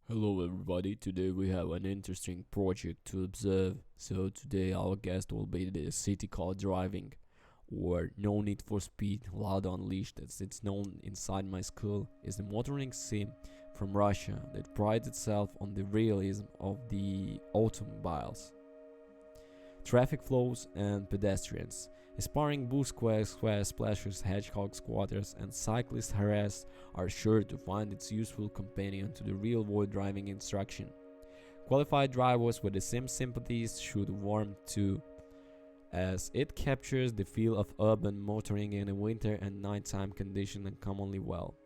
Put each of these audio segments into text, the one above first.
Hello everybody, today we have an interesting project to observe. So today our guest will be the city car driving, or No Need for Speed Loud Unleashed as it's known inside my school, is the motoring sim from Russia that prides itself on the realism of the automobiles, traffic flows and pedestrians. Aspiring boo squares, splashers, hedgehog squatters, and cyclist harass are sure to find its useful companion to the real-world driving instruction. Qualified drivers with the sim sympathies should warm to, as it captures the feel of urban motoring in a winter and nighttime condition uncommonly well.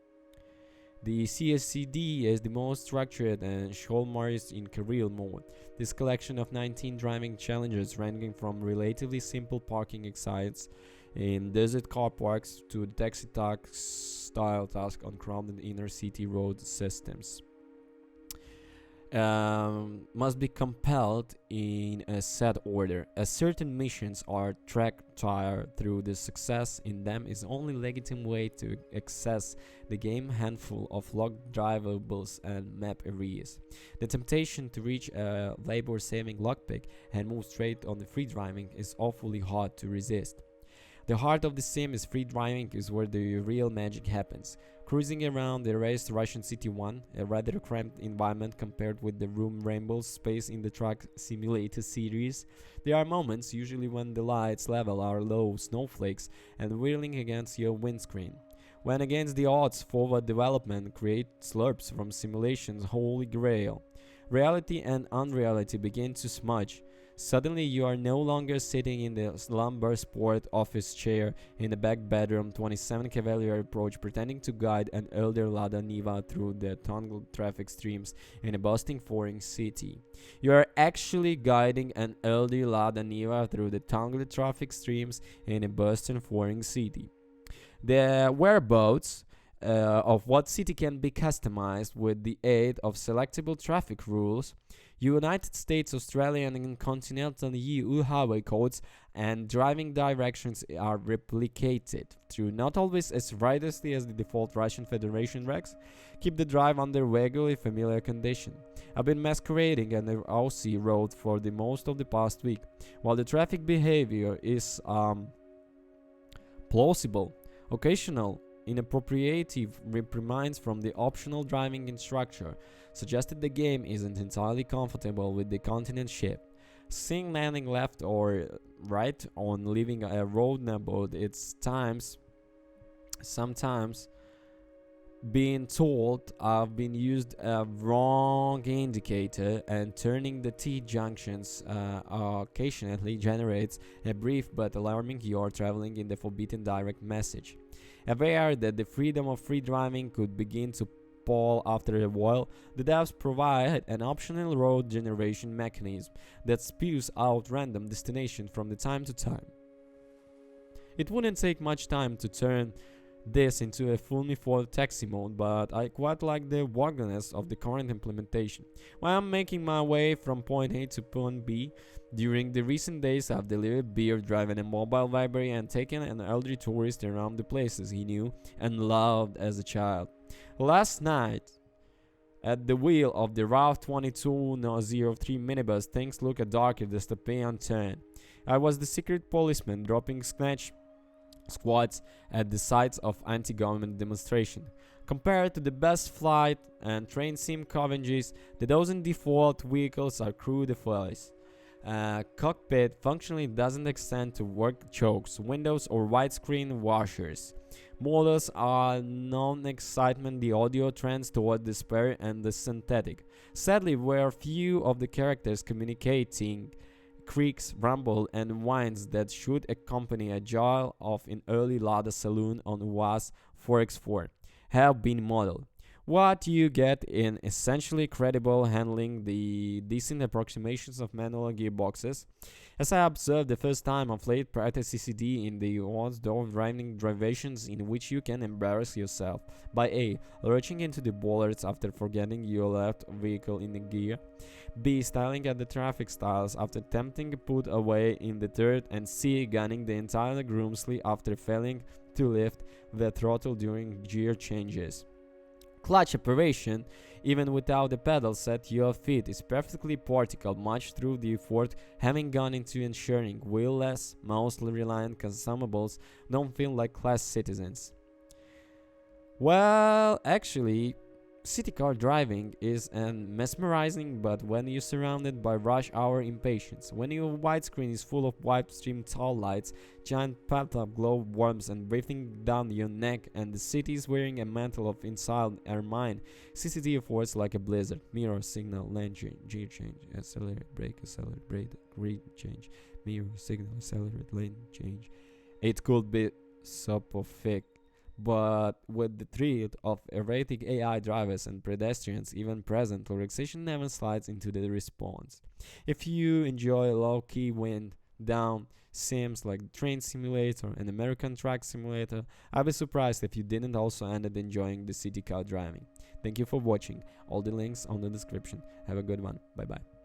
The CSCD is the most structured and hallmarks in career mode. This collection of 19 driving challenges ranging from relatively simple parking exercises in desert car parks to taxi tax style tasks on crowded inner city road systems must be compelled in a set order, as certain missions are tracked through. The success in them is only legitimate way to access the game handful of locked drivables and map areas. The temptation to reach a labor-saving lockpick and move straight on the free driving is awfully hard to resist. The heart of the sim is free driving is where the real magic happens. Cruising around the erased Russian City 1, a rather cramped environment compared with the room rainbow space in the Truck Simulator series, there are moments, usually when the lights level are low snowflakes and whirling against your windscreen. When against the odds, forward development creates slurps from simulation's holy grail. Reality and unreality begin to smudge. Suddenly, you are no longer sitting in the slumber sport office chair in the back bedroom 27 Cavalier approach pretending to guide an elder Lada Niva through the tangled traffic streams in a bustling foreign city. You are actually guiding an elder Lada Niva through the tangled traffic streams in a bustling foreign city. The whereabouts of what city can be customized with the aid of selectable traffic rules, United States, Australian, and continental EU highway codes and driving directions are replicated through not always as rigorously as the default Russian Federation regs, keep the drive under vaguely familiar condition. I've been masquerading on the Aussie road for the most of the past week, while the traffic behavior is plausible. Occasional inappropriative reprimands from the optional driving instructor suggested the game isn't entirely comfortable with the continent ship. Seeing landing left or right on leaving a road about its times, sometimes being told I've been used a wrong indicator and turning the T junctions occasionally generates a brief but alarming "you're traveling in the forbidden direct" message. Aware that the freedom of free driving could begin to pall after a while, the devs provide an optional road generation mechanism that spews out random destinations from the time to time. It wouldn't take much time to turn this into a fully full taxi mode, but I quite like the vagueness of the current implementation. While I'm making my way from point A to point B, during the recent days I've delivered beer, driven a mobile library, and taken an elderly tourist around the places he knew and loved as a child. Last night, at the wheel of the RAV 2203 minibus, things look a darker dystopian turn. I was the secret policeman dropping sketch squads at the sites of anti-government demonstration. Compared to the best flight and train sim Covenges, the dozen default vehicles are crude affairs. Cockpit functionally doesn't extend to work chokes, windows, or widescreen washers. Models are non-excitement, the audio trends toward despair and the synthetic. Sadly, where few of the characters communicating creaks, rumble, and whines that should accompany a jar of an early Lada saloon on UAZ 4x4 have been modeled. What you get in essentially credible handling the decent approximations of manual gearboxes. As I observed the first time of late practice CCD in the outdoor driving derivations in which you can embarrass yourself by A. Lurching into the bollards after forgetting your left vehicle in the gear, B. Styling at the traffic styles after attempting to put away in the third, and C. Gunning the entire groomsly after failing to lift the throttle during gear changes. Clutch operation, even without the pedal set your feet, is perfectly practical, much through the effort having gone into ensuring wheel-less, mostly reliant consumables don't feel like class citizens. Well, actually, city car driving is mesmerizing, but when you're surrounded by rush hour impatience, when your widescreen is full of wide stream tall lights, giant pop-up glow worms and breathing down your neck, and the city is wearing a mantle of inside ermine, CCTV force like a blizzard, mirror, signal, lane change, gear change, accelerate, brake, green change, mirror, signal, accelerate, lane change. It could be super thick. But with the threat of erratic AI drivers and pedestrians even present, relaxation never slides into the response. If you enjoy low-key wind down sims like Train Simulator and American Truck Simulator, I'd be surprised if you didn't also end up enjoying the city car driving. Thank you for watching. All the links on the description. Have a good one. Bye bye.